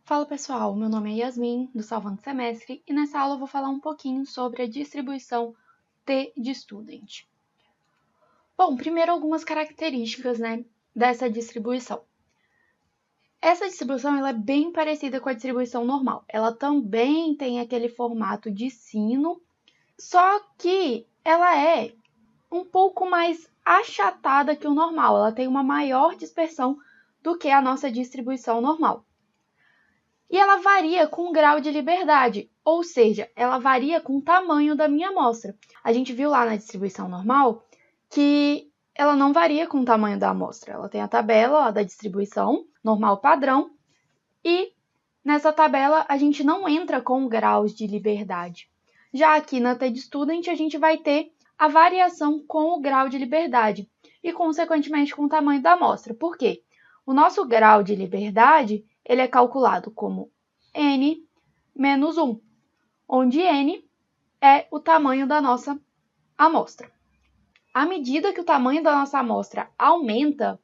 Fala pessoal, meu nome é Yasmin, do Salvando Semestre, e nessa aula eu vou falar um pouquinho sobre a distribuição T de Student. Bom, primeiro algumas características, dessa distribuição. Essa distribuição ela é bem parecida com a distribuição normal. Ela também tem aquele formato de sino, só que ela é um pouco mais achatada que o normal. Ela tem uma maior dispersão do que a nossa distribuição normal. E ela varia com o grau de liberdade, ou seja, ela varia com o tamanho da minha amostra. A gente viu lá na distribuição normal que ela não varia com o tamanho da amostra. Ela tem a tabela da distribuição normal padrão e nessa tabela a gente não entra com graus de liberdade. Já aqui na T-Student a gente vai ter a variação com o grau de liberdade e, consequentemente, com o tamanho da amostra. Por quê? O nosso grau de liberdade ele é calculado como n menos 1, onde n é o tamanho da nossa amostra. À medida que o tamanho da nossa amostra aumenta,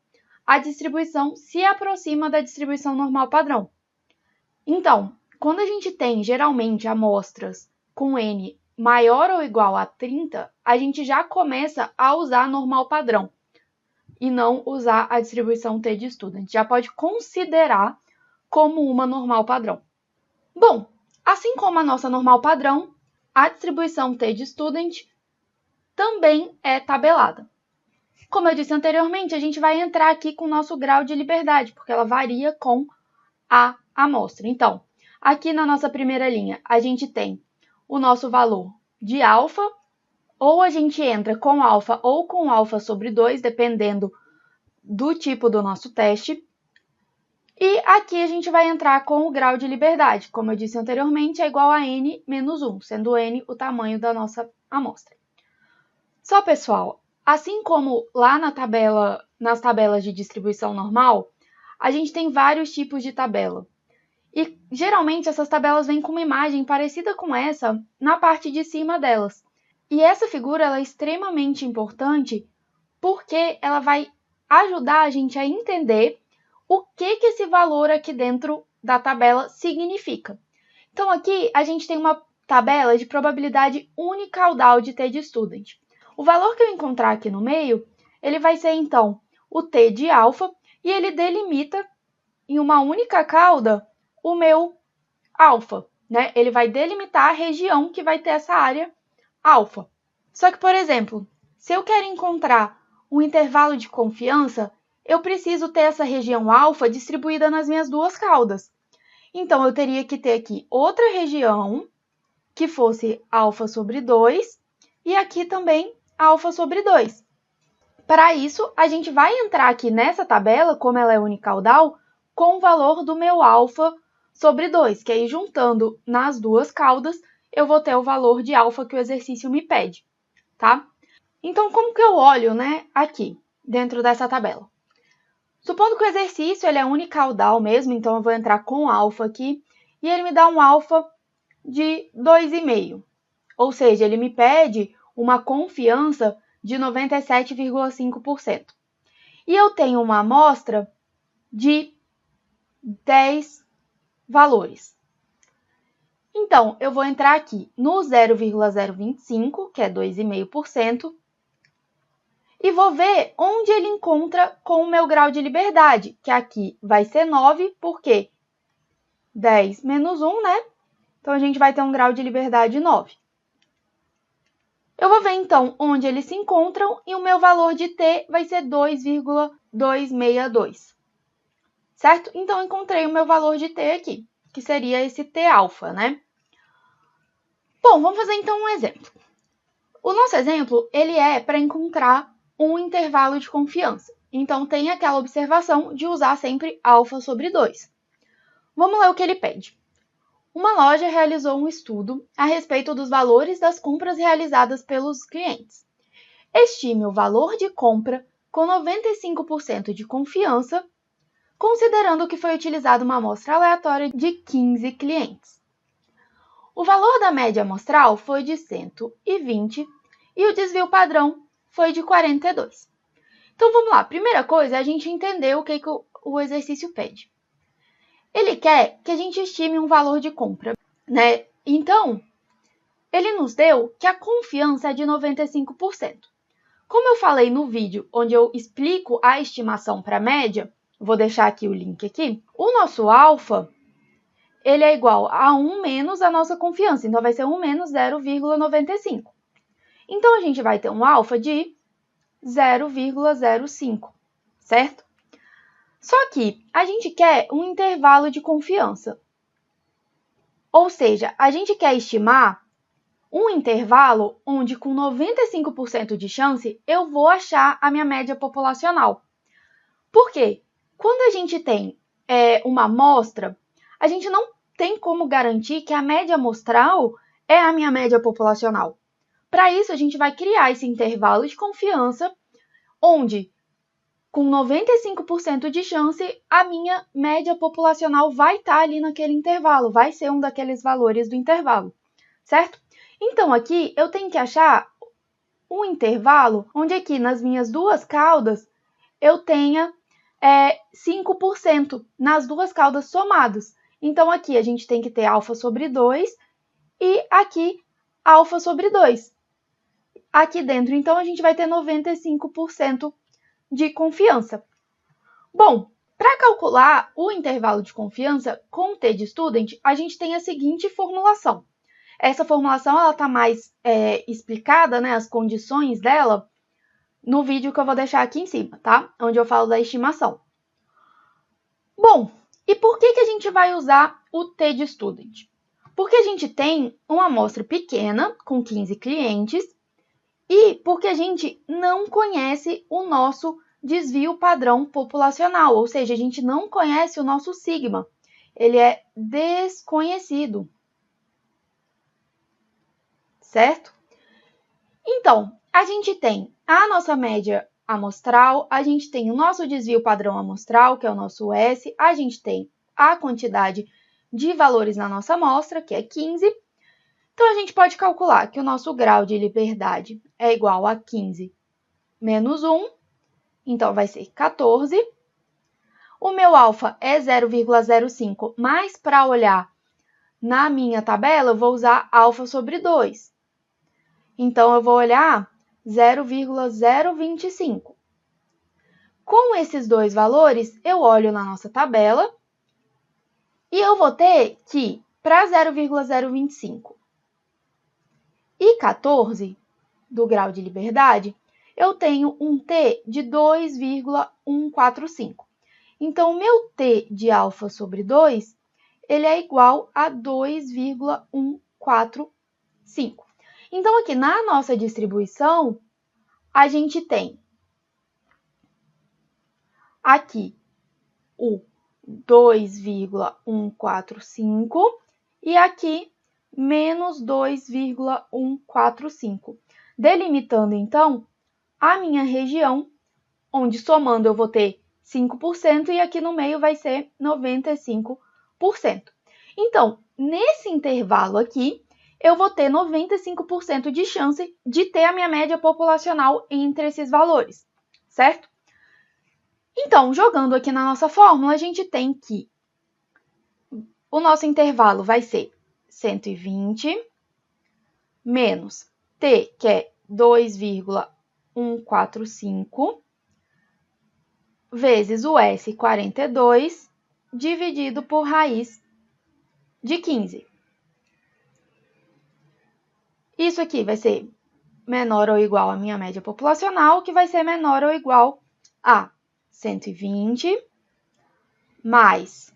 a distribuição se aproxima da distribuição normal padrão. Então, quando a gente tem, geralmente, amostras com n maior ou igual a 30, a gente já começa a usar normal padrão e não usar a distribuição T de Student. Já pode considerar como uma normal padrão. Bom, assim como a nossa normal padrão, a distribuição T de Student também é tabelada. Como eu disse anteriormente, a gente vai entrar aqui com o nosso grau de liberdade, porque ela varia com a amostra. Então, aqui na nossa primeira linha, a gente tem o nosso valor de alfa, ou a gente entra com alfa ou com alfa sobre 2, dependendo do tipo do nosso teste. E aqui a gente vai entrar com o grau de liberdade. Como eu disse anteriormente, é igual a n menos 1, sendo n o tamanho da nossa amostra. Só, pessoal, assim como lá nas tabelas de distribuição normal, a gente tem vários tipos de tabela. E, geralmente, essas tabelas vêm com uma imagem parecida com essa na parte de cima delas. E essa figura ela é extremamente importante porque ela vai ajudar a gente a entender o que esse valor aqui dentro da tabela significa. Então, aqui a gente tem uma tabela de probabilidade unicaudal de T de Student. O valor que eu encontrar aqui no meio, ele vai ser, então, o T de alfa, e ele delimita em uma única cauda o meu alfa, né? Ele vai delimitar a região que vai ter essa área alfa. Só que, por exemplo, se eu quero encontrar um intervalo de confiança, eu preciso ter essa região alfa distribuída nas minhas duas caudas. Então, eu teria que ter aqui outra região que fosse alfa sobre 2 e aqui também alfa sobre 2. Para isso, a gente vai entrar aqui nessa tabela, como ela é unicaudal, com o valor do meu alfa sobre 2, que aí juntando nas duas caudas, eu vou ter o valor de alfa que o exercício me pede, tá? Então, como que eu olho, aqui, dentro dessa tabela? Supondo que o exercício ele é unicaudal mesmo, então eu vou entrar com alfa aqui, e ele me dá um alfa de 2,5. Ou seja, ele me pede uma confiança de 97,5%. E eu tenho uma amostra de 10 valores. Então, eu vou entrar aqui no 0,025, que é 2,5%, e vou ver onde ele encontra com o meu grau de liberdade, que aqui vai ser 9, porque 10 menos 1, né? Então, a gente vai ter um grau de liberdade 9. Eu vou ver, então, onde eles se encontram e o meu valor de T vai ser 2,262. Certo? Então, eu encontrei o meu valor de T aqui, que seria esse T alfa, né? Bom, vamos fazer, então, um exemplo. O nosso exemplo, ele é para encontrar um intervalo de confiança. Então, tem aquela observação de usar sempre alfa sobre 2. Vamos ler o que ele pede. Uma loja realizou um estudo a respeito dos valores das compras realizadas pelos clientes. Estime o valor de compra com 95% de confiança, considerando que foi utilizada uma amostra aleatória de 15 clientes. O valor da média amostral foi de 120 e o desvio padrão foi de 42. Então, vamos lá. Primeira coisa é a gente entender o que o exercício pede. Ele quer que a gente estime um valor de compra, né? Então, ele nos deu que a confiança é de 95%. Como eu falei no vídeo onde eu explico a estimação para a média, vou deixar aqui o link aqui, o nosso alfa, ele é igual a 1 menos a nossa confiança, então vai ser 1 menos 0,95. Então, a gente vai ter um alfa de 0,05, certo? Só que a gente quer um intervalo de confiança. Ou seja, a gente quer estimar um intervalo onde com 95% de chance eu vou achar a minha média populacional. Por quê? Quando a gente tem uma amostra, a gente não tem como garantir que a média amostral é a minha média populacional. Para isso, a gente vai criar esse intervalo de confiança, onde, com 95% de chance, a minha média populacional vai estar ali naquele intervalo, vai ser um daqueles valores do intervalo, certo? Então, aqui, eu tenho que achar um intervalo onde aqui, nas minhas duas caudas, eu tenha 5% nas duas caudas somadas. Então, aqui a gente tem que ter alfa sobre 2 e aqui alfa sobre 2. Aqui dentro, então, a gente vai ter 95% de confiança. Bom, para calcular o intervalo de confiança com T de student, a gente tem a seguinte formulação. Essa formulação está mais explicada, né, as condições dela, no vídeo que eu vou deixar aqui em cima, tá? Onde eu falo da estimação. Bom, e por que a gente vai usar o T de student? Porque a gente tem uma amostra pequena, com 15 clientes, e porque a gente não conhece o nosso desvio padrão populacional, ou seja, a gente não conhece o nosso sigma. Ele é desconhecido. Certo? Então, a gente tem a nossa média amostral, a gente tem o nosso desvio padrão amostral, que é o nosso S, a gente tem a quantidade de valores na nossa amostra, que é 15. Então, a gente pode calcular que o nosso grau de liberdade é igual a 15 menos 1, então vai ser 14. O meu alfa é 0,05, mas para olhar na minha tabela, eu vou usar alfa sobre 2. Então, eu vou olhar 0,025. Com esses dois valores, eu olho na nossa tabela e eu vou ter que, para 0,025 e 14 do grau de liberdade, eu tenho um T de 2,145. Então, o meu T de alfa sobre 2, ele é igual a 2,145. Então, aqui na nossa distribuição, a gente tem aqui o 2,145 e aqui menos 2,145, delimitando, então, a minha região, onde somando eu vou ter 5% e aqui no meio vai ser 95%. Então, nesse intervalo aqui, eu vou ter 95% de chance de ter a minha média populacional entre esses valores, certo? Então, jogando aqui na nossa fórmula, a gente tem que o nosso intervalo vai ser 120 menos T, que é 2,145, vezes o S, 42, dividido por raiz de 15. Isso aqui vai ser menor ou igual à minha média populacional, que vai ser menor ou igual a 120 mais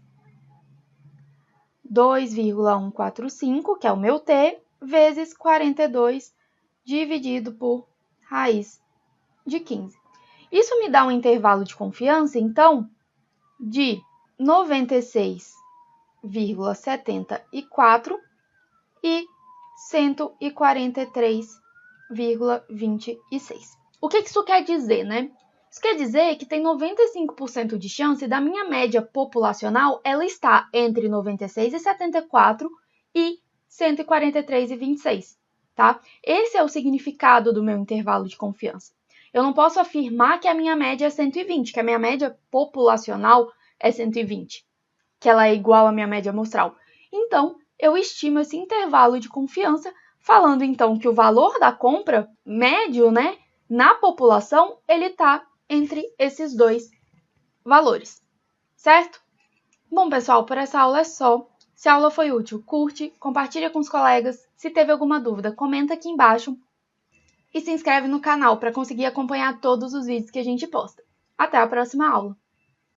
2,145, que é o meu T, vezes 42 dividido por raiz de 15. Isso me dá um intervalo de confiança, então, de 96,74 e 143,26. O que isso quer dizer, né? Isso quer dizer que tem 95% de chance da minha média populacional ela estar entre 96,74 e 143,26, tá? Esse é o significado do meu intervalo de confiança. Eu não posso afirmar que a minha média é 120, que a minha média populacional é 120. que ela é igual à minha média amostral. Então, eu estimo esse intervalo de confiança, falando então que o valor da compra médio, né, na população, ele está entre esses dois valores, certo? Bom, pessoal, por essa aula é só. Se a aula foi útil, curte, compartilha com os colegas. Se teve alguma dúvida, comenta aqui embaixo e se inscreve no canal para conseguir acompanhar todos os vídeos que a gente posta. Até a próxima aula!